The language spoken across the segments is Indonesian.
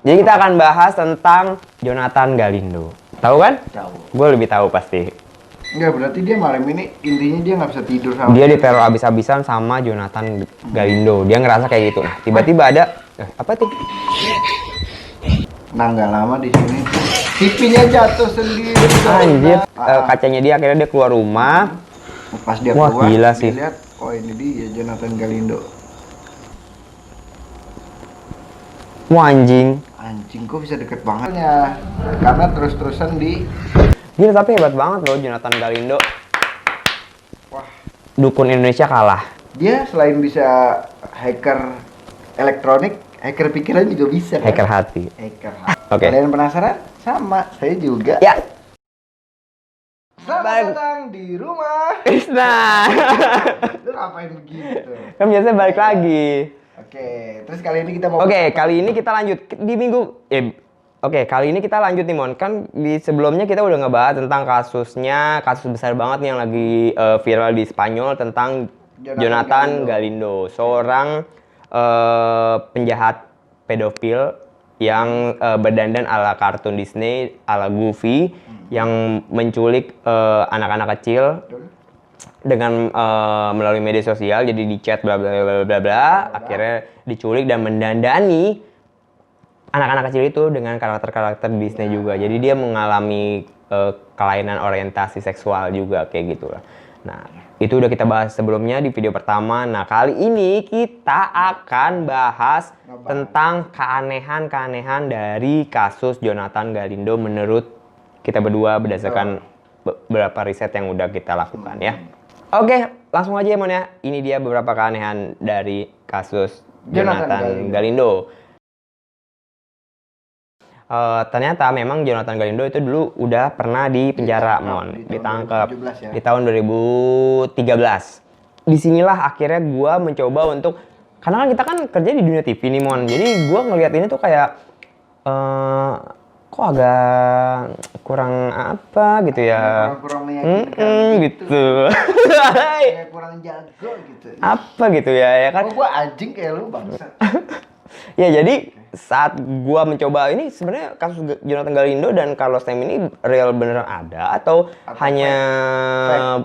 Jadi kita akan bahas tentang Jonathan Galindo. Tahu kan? Tahu. Gue lebih tahu pasti. Enggak, berarti dia malam ini intinya dia nggak bisa tidur sama. Dia diteror abis-abisan sama Jonathan Galindo. Dia ngerasa kayak gitu. Nah, tiba-tiba ada apa tuh? Nah, nggak lama di sini TV-nya jatuh sendiri. Anjir, kacanya dia akhirnya dia keluar rumah. Pas dia Wah, keluar, gila sih. dia lihat, oh ini dia Jonathan Galindo. Wah, anjing. Anjing, kok bisa deket banget ya? Karena terus-terusan di. Gila, tapi hebat banget loh Jonathan Galindo. Wah, Dukun Indonesia kalah. dia selain bisa hacker elektronik, hacker pikiran juga bisa. Kan? Hacker hati. Hacker. Oke. Kalian penasaran? Sama, saya juga. Ya. Selamat Balik. datang di rumah. Krishna. Lu ngapain begitu? Kan biasanya balik lagi. Oke, terus kali ini kita mau. Oke, kali ini kita lanjut di minggu. Oke, kali ini kita lanjut nih Mon. Kan di sebelumnya kita udah ngebahas tentang kasus besar banget nih yang lagi viral di Spanyol tentang Jonathan Galindo, seorang penjahat pedofil yang berdandan ala kartun Disney, ala Goofy, yang menculik anak-anak kecil dengan melalui media sosial, jadi di chat bla bla bla bla bla, akhirnya diculik dan mendandani anak-anak kecil itu dengan karakter-karakter Disney juga. Jadi dia mengalami kelainan orientasi seksual juga kayak gitu lah. Nah, itu udah kita bahas sebelumnya di video pertama. Nah, kali ini kita akan bahas tentang keanehan-keanehan dari kasus Jonathan Galindo menurut kita berdua berdasarkan beberapa riset yang udah kita lakukan ya. Oke, langsung aja ya Mon ya. Ini dia beberapa keanehan dari kasus Jonathan Galindo. Ternyata memang Jonathan Galindo itu dulu udah pernah di penjara Mon, ditangkap di tahun 2013. Disinilah akhirnya gua mencoba untuk, karena kan kita kan kerja di dunia TV nih Mon, jadi gua ngelihat ini tuh kayak kok agak kurang apa gitu ya, kurang meyakinkan gitu. Kayak kurang jago gitu. Apa gitu ya kan? Oh, gua anjing kayak lu bangsa. Ya jadi saat gua mencoba ini, sebenarnya kasus Jonathan Galindo dan Carlos Tem ini real beneran ada atau hanya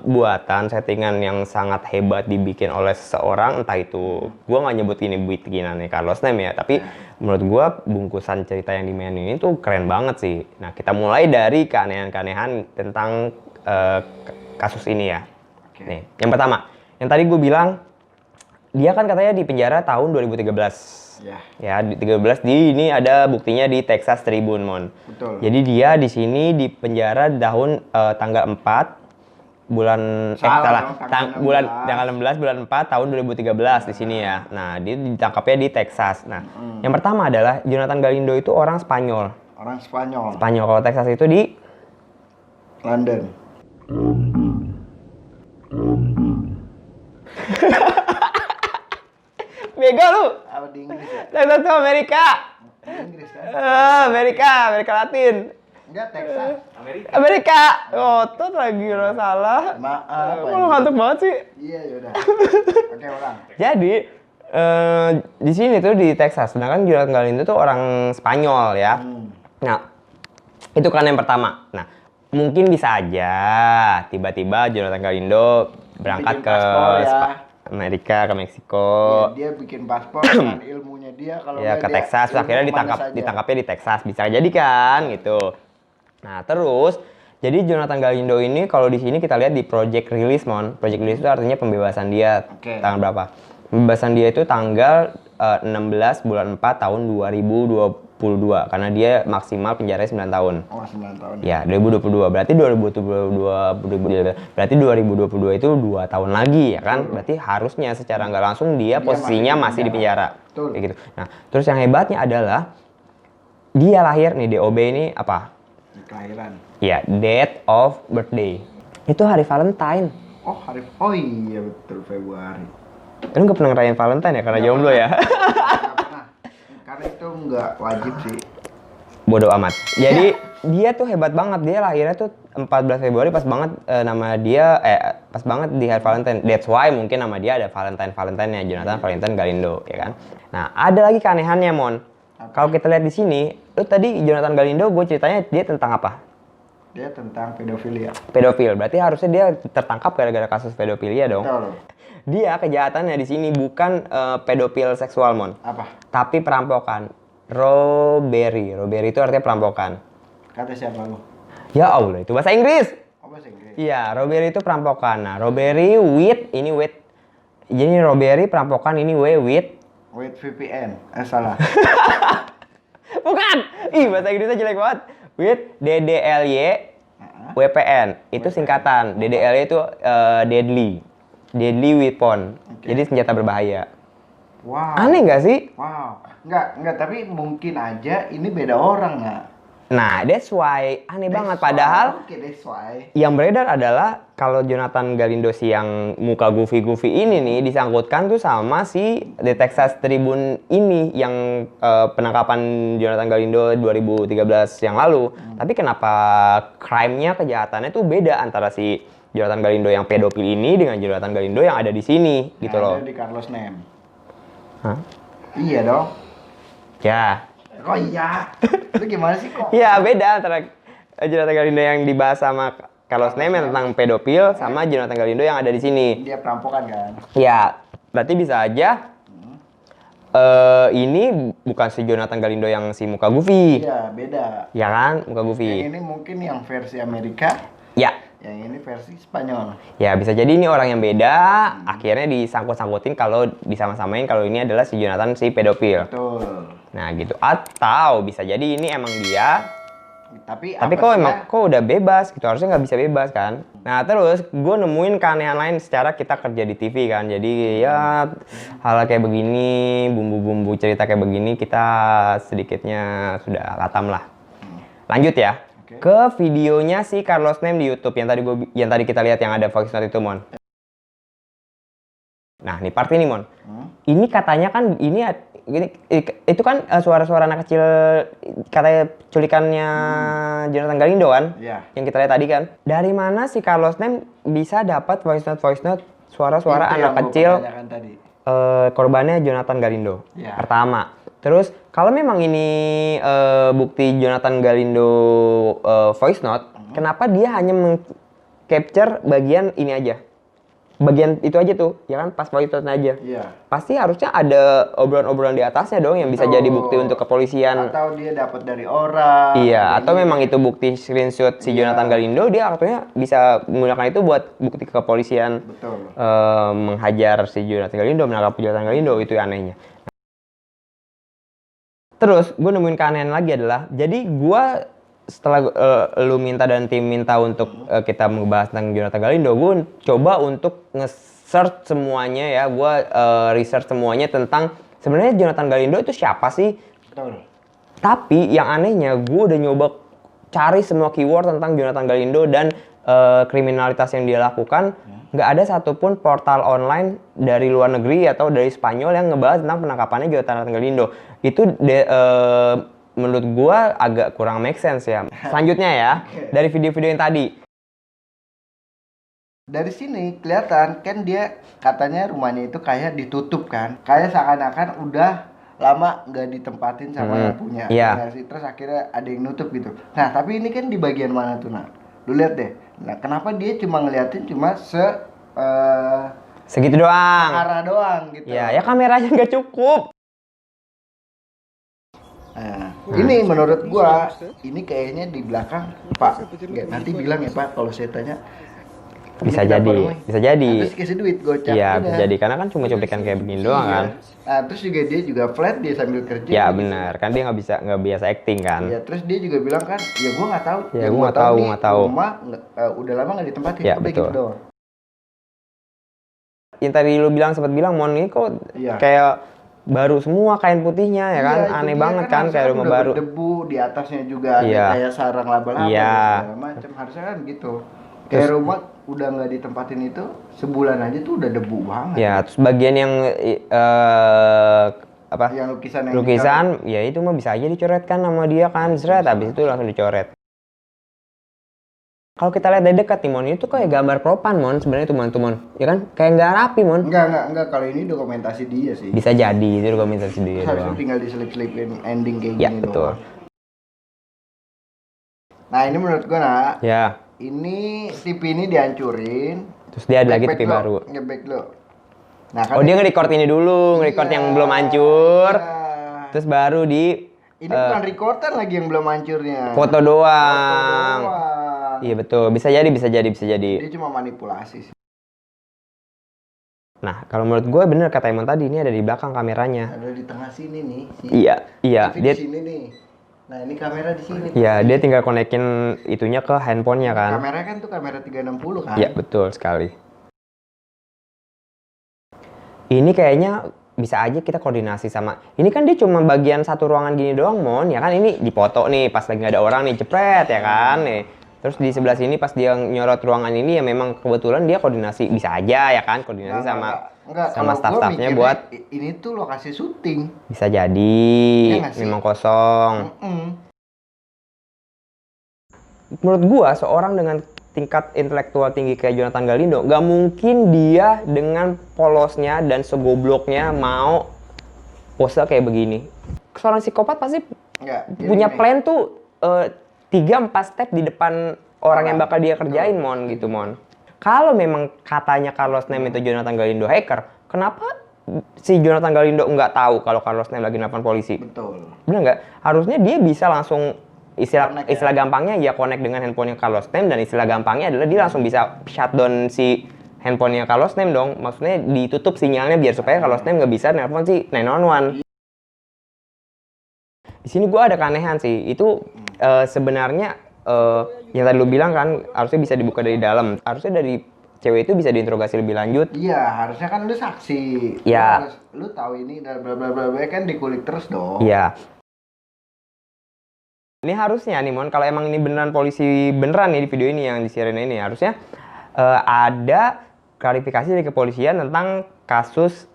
buatan settingan yang sangat hebat dibikin oleh seseorang, entah itu gua nggak nyebut ini bikinannya Carlos Tem ya, tapi menurut gua bungkusan cerita yang dimainin ini tuh keren banget sih. Nah, kita mulai dari keanehan-keanehan tentang kasus ini ya. Nih, yang pertama, yang tadi gue bilang dia kan katanya di penjara tahun 2013. Ya, di 13 ini ada buktinya di Texas Tribune Mon. Betul. Jadi dia di sini di penjara tahun tanggal 4 bulan tanggal 16 bulan 4 tahun 2013 di sini ya. Nah, dia ditangkapnya di Texas. Nah, yang pertama adalah Jonathan Galindo itu orang Spanyol. Orang Spanyol. Kalau Texas itu di London. Bego lu. Apa di Inggris ya? Texas itu Amerika. Di Inggris kan? Amerika Latin. Enggak, Texas. Amerika. Otot lagi udah salah. Maaf. Lu ngantuk banget sih. Iya, yaudah. Oke, orang. Jadi di sini tuh di Texas, sedangkan Jonathan Galindo tuh orang Spanyol ya. Nah, itu kan yang pertama. Nah, mungkin bisa aja tiba-tiba Jonathan Galindo berangkat ke Amerika, ke Meksiko. Ya, dia bikin paspor dengan ilmunya dia kalau ya ke Texas, akhirnya ditangkapnya di Texas, bisa jadi kan gitu. Nah, terus jadi Jonathan Galindo ini kalau di sini kita lihat di project release Mon. Project release itu artinya pembebasan dia. Tanggal berapa? Pembebasan dia itu tanggal 16 bulan 4 tahun 2022 karena dia maksimal penjara 9 tahun. Oh, 9 tahun. Ya, 2022. Berarti 2022 itu 2 tahun lagi ya kan? Berarti harusnya secara nggak langsung dia posisinya masih di penjara. Kayak gitu. Nah, terus yang hebatnya adalah dia lahir nih, DOB ini apa? Kelahiran. Ya, date of birthday. Itu hari Valentine. Oh, iya betul, Februari. Lu nggak pernah ngerayain Valentine ya karena jomblo ya? Nggak pernah. Karena itu nggak wajib sih. Bodoh amat. Jadi dia tuh hebat banget. Dia lahirnya tuh 14 Februari pas banget nama dia pas banget di hari Valentine. That's why mungkin nama dia ada Valentine-nya Jonathan Valentine Galindo ya kan. Nah, ada lagi keanehannya Mon. Kalau kita lihat di sini, lu tadi Jonathan Galindo, gue ceritanya dia tentang apa? Dia tentang pedofilia. Pedofil. Berarti harusnya dia tertangkap gara-gara kasus pedofilia dong. Betul. Dia kejahatannya di sini bukan pedofil seksual, Mon. Apa? Tapi perampokan. Robbery. Robbery itu artinya perampokan. Kata siapa lu? Ya Allah, itu bahasa Inggris. Oh, bahasa Inggris. Iya, robbery itu perampokan. Nah, robbery with ini with. Jadi robbery perampokan ini with. With VPN. Salah. Bukan. Ih, bahasa Inggrisnya jelek banget. With DDLY WPN. Itu singkatan. DDLY itu deadly. Deadly weapon. Oke. Jadi senjata berbahaya. Wow. Aneh nggak sih? Wow. Enggak, tapi mungkin aja ini beda orang, nggak? Nah, that's why aneh banget. Padahal Oke, that's why. yang beredar adalah kalau Jonathan Galindo si yang muka goofy-goofy ini nih disangkutkan tuh sama si The Texas Tribune ini yang penangkapan Jonathan Galindo 2013 yang lalu. Tapi kenapa crime-nya, kejahatannya tuh beda antara si Jonathan Galindo yang pedofil ini dengan Jonathan Galindo yang ada di sini gitu Yang loh. ada di Carlos Nem. Hah? Iya dong. Ya. Kok iya? Lu gimana sih kok? Iya, beda antara Jonathan Galindo yang dibahas sama Carlos Nem yang tentang pedofil sama Jonathan Galindo yang ada di sini. Dia perampokan kan? Ya, berarti bisa aja ini bukan si Jonathan Galindo yang si muka goofy. Iya, beda. Ya kan, muka Yang goofy. ini mungkin yang versi Amerika, Ya, yang ini versi Spanyol. ya bisa jadi ini orang yang beda. Akhirnya disangkut-sangkutin kalau disama-samain kalau ini adalah si Jonathan si pedofil. Betul. Nah gitu. Atau bisa jadi ini emang dia. Tapi Tapi kok emang kok udah bebas gitu, harusnya nggak bisa bebas kan. Nah terus gue nemuin keanehan lain secara kita kerja di TV kan. Jadi ya hal kayak begini, bumbu-bumbu cerita kayak begini kita sedikitnya sudah katam lah. Lanjut ya. Oke. Ke videonya si Carlos Nem di YouTube yang tadi kita lihat yang ada voice note itu, Mon. Nah, nih part ini, Mon. Ini katanya kan itu kan suara-suara anak kecil katanya culikannya Jonathan Galindo kan? Iya. Yang kita lihat tadi kan. Dari mana si Carlos Nem bisa dapat voice note suara-suara Itu anak yang gua kecil pertanyakan tadi. korbannya Jonathan Galindo? Iya. Pertama. Terus kalau memang ini bukti Jonathan Galindo voice note, kenapa dia hanya capture bagian ini aja? Bagian itu aja tuh, ya kan pas voice note aja. Iya. Pasti harusnya ada obrolan-obrolan di atasnya dong yang bisa Betul. jadi bukti untuk kepolisian. Atau dia dapat dari orang. Iya, Dari atau ini. memang itu bukti screenshot si Iya. Jonathan Galindo, dia katanya bisa menggunakan itu buat bukti ke kepolisian. Betul. Menghajar si Jonathan Galindo, menangkap Jonathan Galindo, itu anehnya. Terus gue nemuin keanehan lagi adalah, jadi gue setelah lu minta dan tim minta untuk kita membahas tentang Jonathan Galindo, gue coba untuk nge-search semuanya ya, gue research semuanya tentang sebenarnya Jonathan Galindo itu siapa sih? Betul. Tapi yang anehnya gue udah nyoba cari semua keyword tentang Jonathan Galindo dan kriminalitas yang dia lakukan, nggak ada satupun portal online dari luar negeri atau dari Spanyol yang ngebahas tentang penangkapannya Jonathan Galindo. Itu menurut gua agak kurang make sense ya. Selanjutnya ya, dari video-video yang tadi. Dari sini kelihatan kan dia katanya rumahnya itu kayak ditutup kan. Kayak seakan-akan udah lama nggak ditempatin sama yang punya. Iya. Nggak sih? Terus akhirnya ada yang nutup gitu. Nah, tapi ini kan di bagian mana tuh, Nak? Lu lihat deh. Nah, kenapa dia cuma ngeliatin cuma Segitu doang. arah doang gitu. Ya kameranya nggak cukup. Nah, ini menurut gua ini kayaknya di belakang Pak. Nanti bilang ya Pak kalau saya tanya. Bisa ini kenapa jadi, rumahnya? bisa jadi. Nah, terus kasih duit gocap. Iya, udah. bisa jadi karena kan cuma cuplikan kayak begini doang Iya. kan. Nah, terus juga dia juga flat dia sambil kerja. Ya gitu. benar, kan dia nggak biasa acting kan. Iya, terus dia juga bilang kan, ya gua nggak tahu. Ya, Yang gua gua nggak tahu, nih, nggak tahu. Rumah udah lama nggak ditempatin. Ya, Udah betul. gitu doang. Yang tadi lu bilang sempat bilang Mon ini kok Iya. kayak baru semua kain putihnya ya kan, Iya, itu aneh dia banget kan harusnya kayak rumah udah baru. berdebu di atasnya juga ada Iya. kayak sarang laba-laba Iya. dan segala macam. Harusnya kan gitu. Kayak rumah udah nggak ditempatin itu sebulan aja tuh udah debu banget. Ya, terus bagian yang apa? Yang lukisan yang Lukisan, ya itu mah bisa aja dicoretkan sama dia kan, seret habis itu langsung dicoret. Kalau kita lihat dari dekat nih Mon, itu kayak gambar propan Mon sebenarnya tuh Mon. Ya kan? Kayak nggak rapi Mon. Enggak. Kalau ini dokumentasi dia sih. Bisa jadi itu dokumentasi dia Harusnya doang. tinggal diselip-selipin ending kayak Ya, gini betul. doang. Nah, ini menurut gua nak, Ya. ini TV ini dihancurin. Terus dia ada lagi Back TV lo, baru. nge-back lo. Nah, kan Oh, dia nge-record ini dulu, nge-record yang belum hancur. Iya. Terus baru di Ini bukan recorder lagi yang belum hancurnya. foto doang. Foto doang. Iya betul, bisa jadi. Dia cuma manipulasi sih. Nah, kalau menurut gue bener kata Emon tadi, ini ada di belakang kameranya. Ada di tengah sini nih. Iya. TV Dia di sini nih. Nah, ini kamera di sini. Iya, dia tinggal konekin itunya ke handphonenya kan. Kamera kan tuh kamera 360 kan? Iya, betul sekali. Ini kayaknya bisa aja kita koordinasi sama. Ini kan dia cuma bagian satu ruangan gini doang, Mon. Ya kan ini dipoto nih pas lagi nggak ada orang nih, jepret ya kan nih. Terus di sebelah sini pas dia nyorot ruangan ini ya memang kebetulan dia koordinasi bisa aja ya kan koordinasi sama staff-staffnya buat ini tuh lokasi syuting. bisa jadi memang kosong. Menurut gua seorang dengan tingkat intelektual tinggi kayak Jonathan Galindo nggak mungkin dia dengan polosnya dan segobloknya mau pose kayak begini. Seorang psikopat pasti punya plan tuh 3-4 step di depan orang yang bakal dia kerjain Mon gitu Mon. Kalau memang katanya Carlos Nem itu Jonathan Galindo hacker, kenapa si Jonathan Galindo nggak tahu kalau Carlos Nem lagi nelfon polisi? Betul. Bener nggak? Harusnya dia bisa langsung istilah gampangnya ya connect dengan handphonenya Carlos Nem, dan istilah gampangnya adalah dia langsung bisa shutdown si handphonenya Carlos Nem dong. Maksudnya ditutup sinyalnya biar supaya Carlos Nem nggak bisa nelfon si 911. Di sini gue ada keanehan sih. Itu sebenarnya yang tadi lu bilang kan harusnya bisa dibuka dari dalam. Harusnya dari cewek itu bisa diinterogasi lebih lanjut. Iya, harusnya kan lu saksi. Iya. Lu tahu ini dan bla bla bla kan dikulik terus dong. Iya. Ini harusnya nih Mon, kalau emang ini beneran polisi beneran nih di video ini yang disiarin ini, harusnya ada klarifikasi dari kepolisian tentang kasus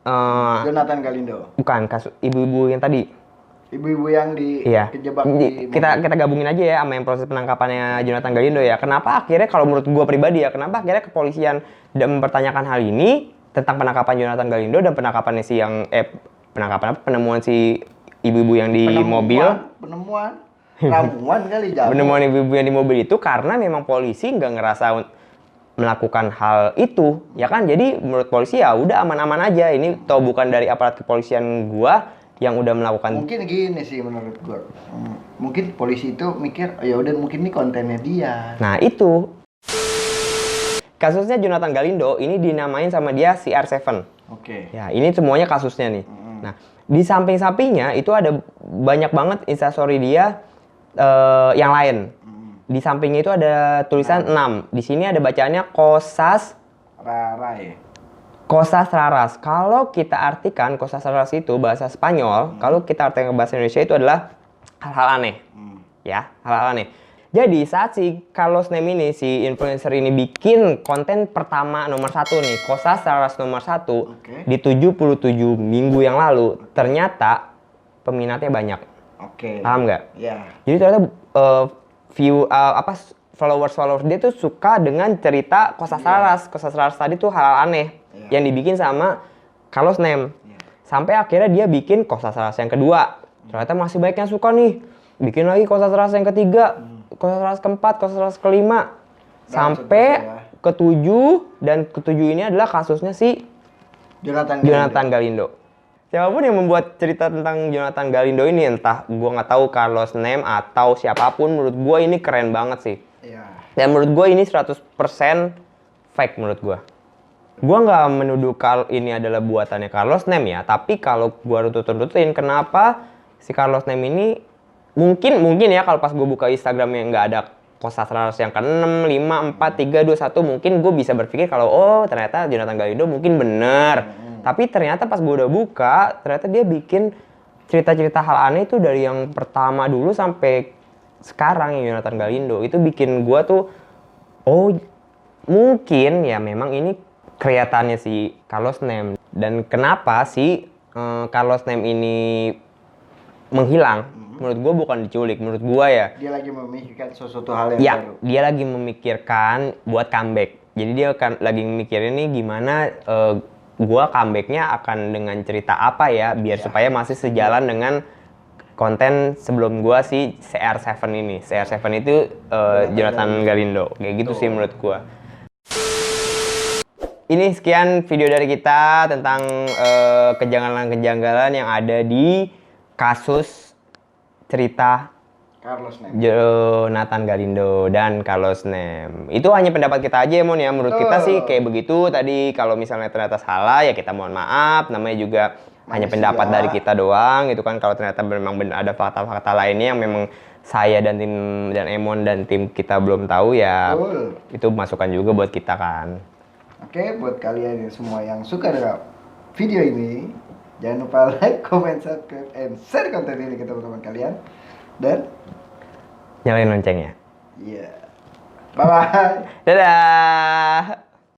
Jonathan Galindo. bukan kasus ibu-ibu yang tadi. Ibu-ibu yang kejebak di kita gabungin aja ya sama yang proses penangkapannya Jonathan Galindo ya. Kenapa akhirnya kalau menurut gua pribadi ya, kenapa akhirnya kepolisian tidak mempertanyakan hal ini tentang penangkapan Jonathan Galindo dan penangkapannya si yang penemuan si ibu-ibu yang di mobil. Ramuan kali jauh. Penemuan ibu-ibu yang di mobil itu karena memang polisi nggak ngerasa melakukan hal itu, ya kan? Jadi menurut polisi ya udah aman-aman aja. Ini tau bukan dari aparat kepolisian gua yang udah melakukan. Mungkin gini sih menurut gua. Mungkin polisi itu mikir ya udah mungkin ini kontennya dia. Nah, itu. Kasusnya Jonathan Galindo ini dinamain sama dia CR7. Oke. Ya, ini semuanya kasusnya nih. Nah, di samping-sampingnya itu ada banyak banget instastory dia yang lain. Di sampingnya itu ada tulisan 6. Di sini ada bacaannya Cosas Raras. Kalau kita artikan Cosas Raras itu bahasa Spanyol, kalau kita artikan ke bahasa Indonesia itu adalah hal-hal aneh. Ya, hal-hal aneh. Jadi saat si Carlos Nem ini, si influencer ini bikin konten pertama nomor 1 nih, Cosas Raras nomor 1 di 77 minggu yang lalu, ternyata peminatnya banyak. Paham nggak? Iya. Jadi ternyata followers dia tuh suka dengan cerita Cosas Raras. Cosas Raras tadi tuh hal aneh yang dibikin sama Carlos Nem. Sampai akhirnya dia bikin Cosas Raras yang kedua. Ternyata masih banyak yang suka nih. Bikin lagi Cosas Raras yang ketiga, Cosas Raras keempat, Cosas Raras kelima, sampai ketujuh, dan ketujuh ini adalah kasusnya si Jonathan Galindo. Siapapun yang membuat cerita tentang Jonathan Galindo ini, entah gua nggak tahu Carlos Nem atau siapapun, menurut gua ini keren banget sih. Dan menurut gua ini 100% fake menurut gua. Gua nggak menuduh ini adalah buatannya Carlos Nem ya, tapi kalau gua rututin kenapa si Carlos Nem ini mungkin ya kalau pas gue buka Instagramnya nggak ada Cosas Raras yang ke-6, 5, 4, 3, 2, 1, mungkin gue bisa berpikir kalau oh ternyata Jonathan Galindo mungkin bener. Tapi ternyata pas gue udah buka, ternyata dia bikin cerita-cerita hal aneh itu dari yang pertama dulu sampai sekarang ya Jonathan Galindo. Itu bikin gue tuh, oh mungkin ya memang ini kreatannya si Carlos Nem. Dan kenapa sih Carlos Nem ini menghilang. Menurut gue bukan diculik, menurut gue ya. Dia lagi memikirkan sesuatu hal yang Ya, baru. dia lagi memikirkan buat comeback. Jadi dia kan lagi mikirin nih gimana gua comebacknya akan dengan cerita apa ya, biar supaya masih sejalan dengan konten sebelum gua si CR7 ini. CR7 itu Jonathan Galindo. Kayak gitu sih menurut gua. Ini sekian video dari kita tentang kejanggalan-kejanggalan yang ada di kasus cerita Carlos Nem. Jonathan Galindo dan Carlos Nem. Itu hanya pendapat kita aja ya Mon ya. Menurut kita sih kayak begitu. Tadi kalau misalnya ternyata salah ya kita mohon maaf. Namanya juga hanya pendapat dari kita doang gitu kan. Kalau ternyata memang benar ada fakta-fakta lainnya yang memang saya dan tim dan Emon dan tim kita belum tahu ya. Betul. Itu masukan juga buat kita kan. Oke, buat kalian yang semua yang suka dengan video ini, jangan lupa like, comment, subscribe, and share konten ini ke teman-teman kalian. Dan Nyalain loncengnya. iya. Bye-bye. Dadah.